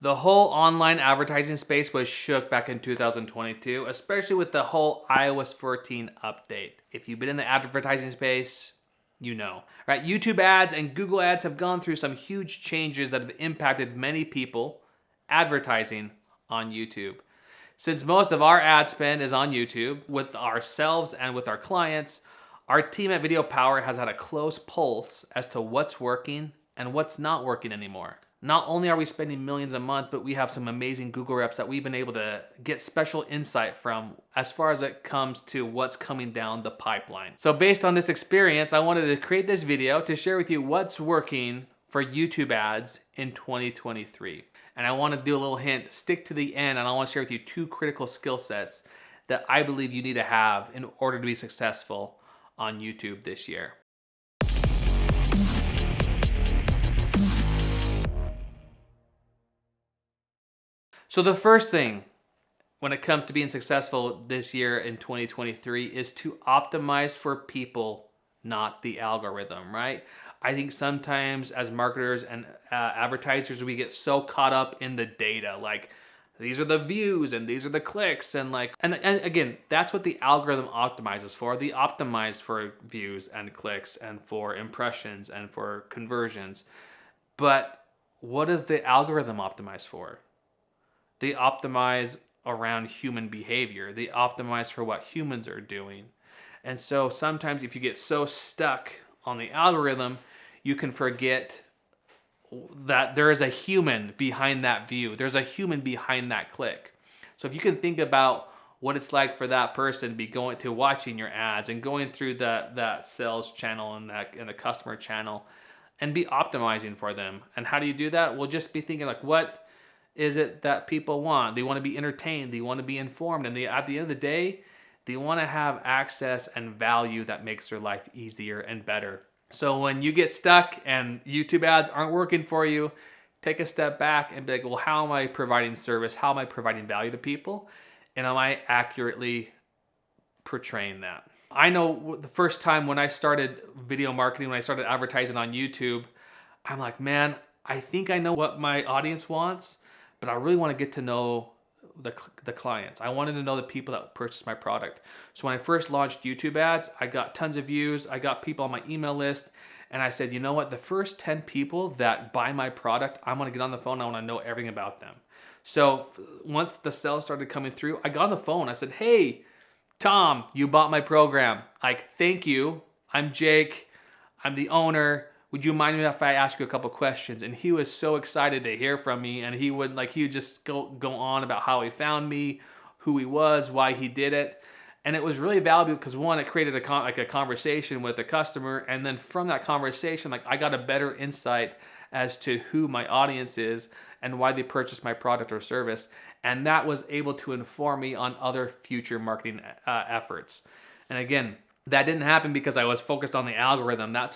The whole online advertising space was shook back in 2022, especially with the whole iOS 14 update. If you've been in the advertising space, you know, right? YouTube ads and Google ads have gone through some huge changes that have impacted many people advertising on YouTube. Since most of our ad spend is on YouTube with ourselves and with our clients, our team at Video Power has had a close pulse as to what's working and what's not working anymore. Not only are we spending millions a month, but we have some amazing Google reps that we've been able to get special insight from as far as it comes to what's coming down the pipeline. So based on this experience, I wanted to create this video to share with you what's working for YouTube ads in 2023. And I want to do a little hint, stick to the end, and I want to share with you 2 critical skill sets that I believe you need to have in order to be successful on YouTube this year. So the first thing when it comes to being successful this year in 2023 is to optimize for people, not the algorithm, right? I think sometimes as marketers and advertisers, we get so caught up in the data, like these are the views and these are the clicks and again, that's what the algorithm optimizes for. They optimize for views and clicks and for impressions and for conversions. But what does the algorithm optimize for? They optimize around human behavior. They optimize for what humans are doing. And so sometimes if you get so stuck on the algorithm, you can forget that there is a human behind that view. There's a human behind that click. So if you can think about what it's like for that person to be going to watching your ads and going through that sales channel and the customer channel and be optimizing for them. And how do you do that? Well, just be thinking like, what is it that people want? They want to be entertained. They want to be informed. And at the end of the day, they want to have access and value that makes their life easier and better. So when you get stuck and YouTube ads aren't working for you, take a step back and be like, well, how am I providing service? How am I providing value to people? And am I accurately portraying that? I know the first time when I started video marketing, when I started advertising on YouTube, I'm like, man, I think I know what my audience wants, but I really want to get to know the clients. I wanted to know the people that purchase my product. So when I first launched YouTube ads, I got tons of views. I got people on my email list. And I said, you know what? The first 10 people that buy my product, I'm going to get on the phone. I want to know everything about them. So once the sales started coming through, I got on the phone. I said, hey, Tom, you bought my program. Like, thank you. I'm Jake. I'm the owner. Would you mind if I ask you a couple questions? And he was so excited to hear from me, and he would just go on about how he found me, who he was, why he did it. And it was really valuable because one, it created a conversation with the customer, and then from that conversation, I got a better insight as to who my audience is and why they purchased my product or service. And that was able to inform me on other future marketing efforts. And again, that didn't happen because I was focused on the algorithm. That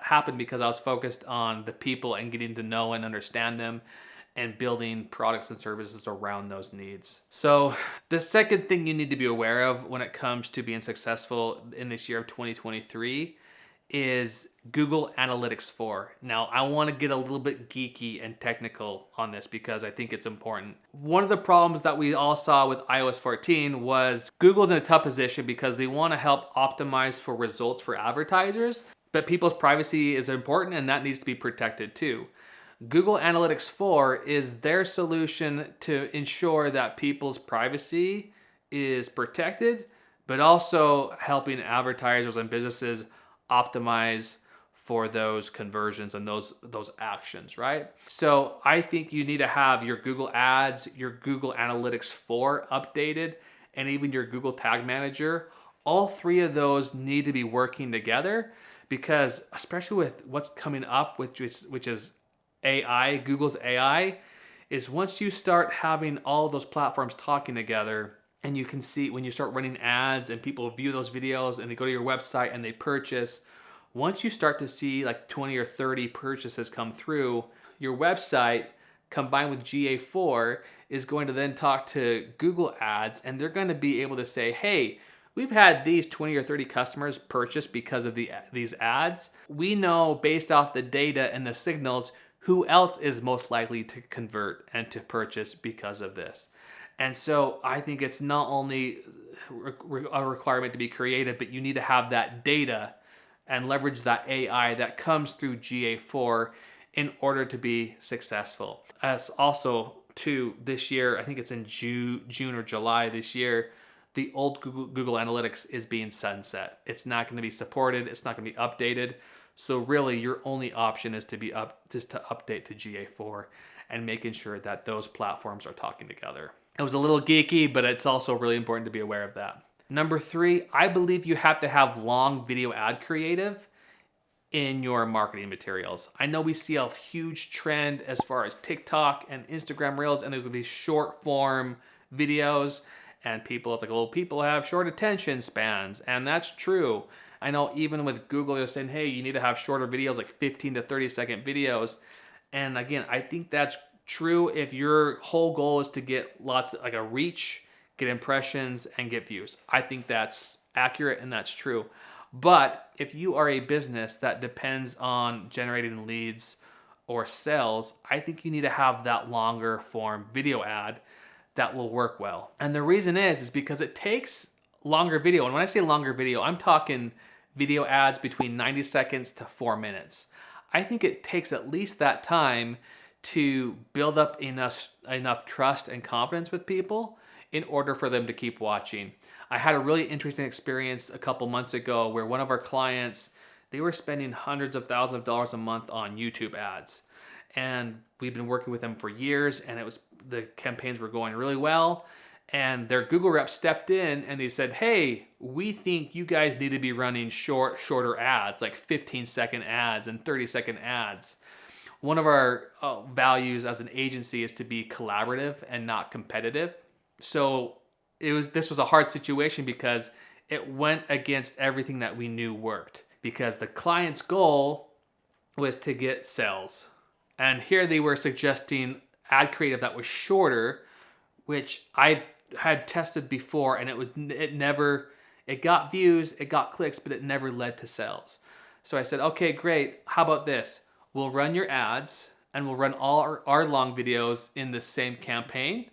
happened because I was focused on the people and getting to know and understand them and building products and services around those needs. So the second thing you need to be aware of when it comes to being successful in this year of 2023 is Google Analytics 4. Now, I want to get a little bit geeky and technical on this because I think it's important. One of the problems that we all saw with iOS 14 was Google's in a tough position because they want to help optimize for results for advertisers, but people's privacy is important and that needs to be protected too. Google Analytics 4 is their solution to ensure that people's privacy is protected, but also helping advertisers and businesses optimize for those conversions and those actions, right? So I think you need to have your Google Ads, your Google Analytics 4 updated, and even your Google Tag Manager. All 3 of those need to be working together because especially with what's coming up, which is AI, Google's AI, is once you start having all of those platforms talking together, and you can see when you start running ads and people view those videos and they go to your website and they purchase, once you start to see like 20 or 30 purchases come through, your website combined with GA4 is going to then talk to Google Ads, and they're going to be able to say, hey, we've had these 20 or 30 customers purchase because of these ads. We know based off the data and the signals who else is most likely to convert and to purchase because of this? And so I think it's not only a requirement to be creative, but you need to have that data and leverage that AI that comes through GA4 in order to be successful. As also too, this year, I think it's in June or July this year, the old Google Analytics is being sunset. It's not going to be supported. It's not going to be updated. So really, your only option is to update to GA4 and making sure that those platforms are talking together. It was a little geeky, but it's also really important to be aware of that. Number 3, I believe you have to have long video ad creative in your marketing materials. I know we see a huge trend as far as TikTok and Instagram Reels, and there's these short form videos, and it's like, well, people have short attention spans, and that's true. I know even with Google, they're saying, hey, you need to have shorter videos, like 15 to 30 second videos. And again, I think that's true if your whole goal is to get like a reach, get impressions, and get views. I think that's accurate and that's true. But if you are a business that depends on generating leads or sales, I think you need to have that longer form video ad that will work well. And the reason is because it takes longer video. And when I say longer video, I'm talking video ads between 90 seconds to 4 minutes. I think it takes at least that time to build up enough trust and confidence with people in order for them to keep watching. I had a really interesting experience a couple months ago where one of our clients, they were spending hundreds of thousands of dollars a month on YouTube ads. And we've been working with them for years, and the campaigns were going really well. And their Google rep stepped in and they said, hey, we think you guys need to be running shorter ads, like 15-second ads and 30-second ads. One of our values as an agency is to be collaborative and not competitive. So this was a hard situation because it went against everything that we knew worked, because the client's goal was to get sales. And here they were suggesting ad creative that was shorter, which I had tested before, and it got views, it got clicks, but it never led to sales. So I said, okay, great. How about this? We'll run your ads and we'll run all our long videos in the same campaign.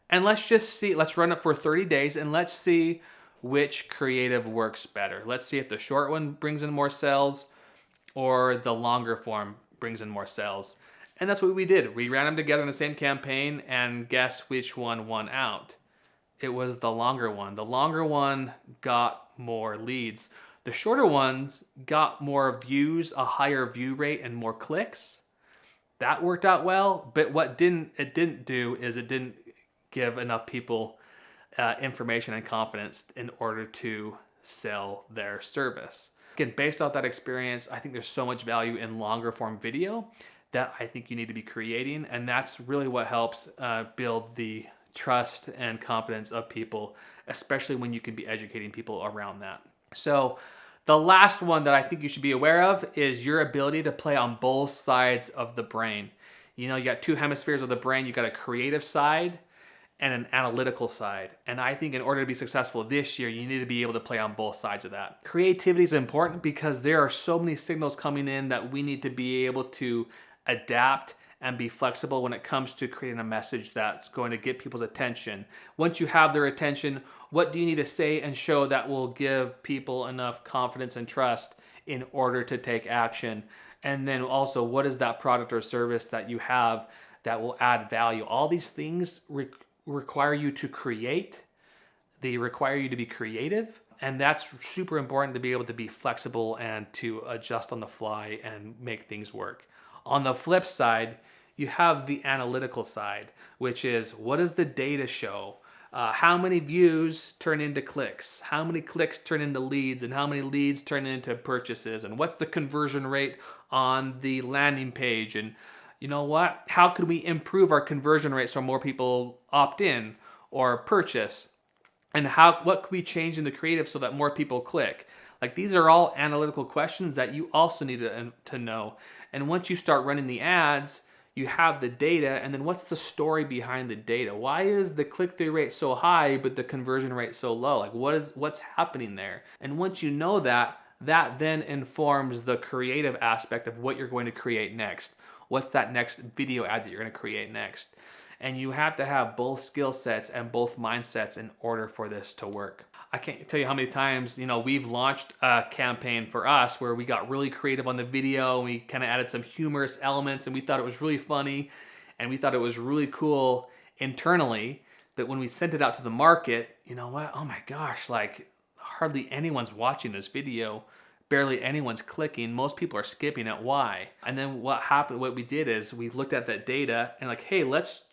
And let's run it for 30 days and let's see which creative works better. Let's see if the short one brings in more sales or the longer form brings in more sales. And that's what we did. We ran them together in the same campaign, and guess which one won out? It was the longer one. The longer one got more leads. The shorter ones got more views, a higher view rate, and more clicks. That worked out well, but what it didn't do is it didn't give enough people information and confidence in order to sell their service. Again, based off that experience, I think there's so much value in longer form video that I think you need to be creating, and that's really what helps build the trust and confidence of people, especially when you can be educating people around that. So the last one that I think you should be aware of is your ability to play on both sides of the brain. You got two hemispheres of the brain. You got a creative side and an analytical side. And I think in order to be successful this year, you need to be able to play on both sides of that. Creativity is important because there are so many signals coming in that we need to be able to adapt and be flexible when it comes to creating a message that's going to get people's attention. Once you have their attention, what do you need to say and show that will give people enough confidence and trust in order to take action? And then also, what is that product or service that you have that will add value? All these things require you to create. They require you to be creative. And that's super important, to be able to be flexible and to adjust on the fly and make things work. On the flip side, you have the analytical side, which is, what does the data show? How many views turn into clicks? How many clicks turn into leads? And how many leads turn into purchases? And what's the conversion rate on the landing page? And you know what? How could we improve our conversion rate so more people opt in or purchase? And what could we change in the creative so that more people click? Like, these are all analytical questions that you also need to know. And once you start running the ads, you have the data, and then what's the story behind the data? Why is the click-through rate so high but the conversion rate so low? Like, what's happening there? And once you know that then informs the creative aspect of what you're going to create next. What's that next video ad that you're going to create next? And you have to have both skill sets and both mindsets in order for this to work. I can't tell you how many times, we've launched a campaign for us where we got really creative on the video, and we kind of added some humorous elements, and we thought it was really funny, and we thought it was really cool internally. But when we sent it out to the market, you know what? Oh my gosh, like hardly anyone's watching this video. Barely anyone's clicking. Most people are skipping it. Why? And then what happened, what we did is we looked at that data and like, hey, let's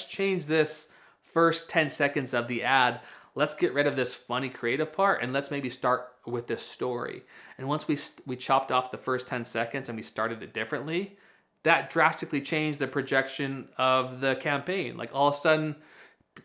change this first 10 seconds of the ad. Let's get rid of this funny creative part and let's maybe start with this story. And once we chopped off the first 10 seconds and we started it differently, that drastically changed the projection of the campaign. Like all of a sudden,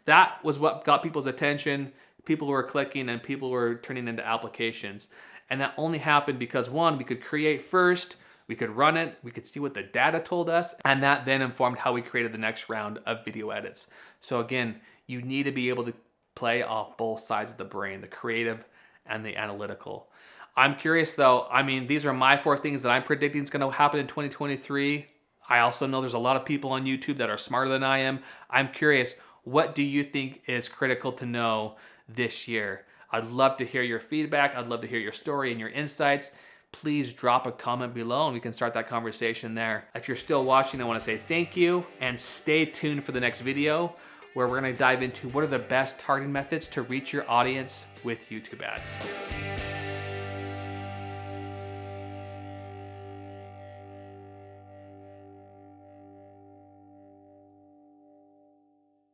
that was what got people's attention. People were clicking and people were turning into applications. And that only happened because one, we could create first, we could run it, we could see what the data told us, and that then informed how we created the next round of video edits. So again, you need to be able to play off both sides of the brain, the creative and the analytical. I'm curious though, these are my 4 things that I'm predicting is gonna happen in 2023. I also know there's a lot of people on YouTube that are smarter than I am. I'm curious, what do you think is critical to know this year? I'd love to hear your feedback. I'd love to hear your story and your insights. Please drop a comment below and we can start that conversation there. If you're still watching, I want to say thank you and stay tuned for the next video where we're going to dive into what are the best targeting methods to reach your audience with YouTube ads.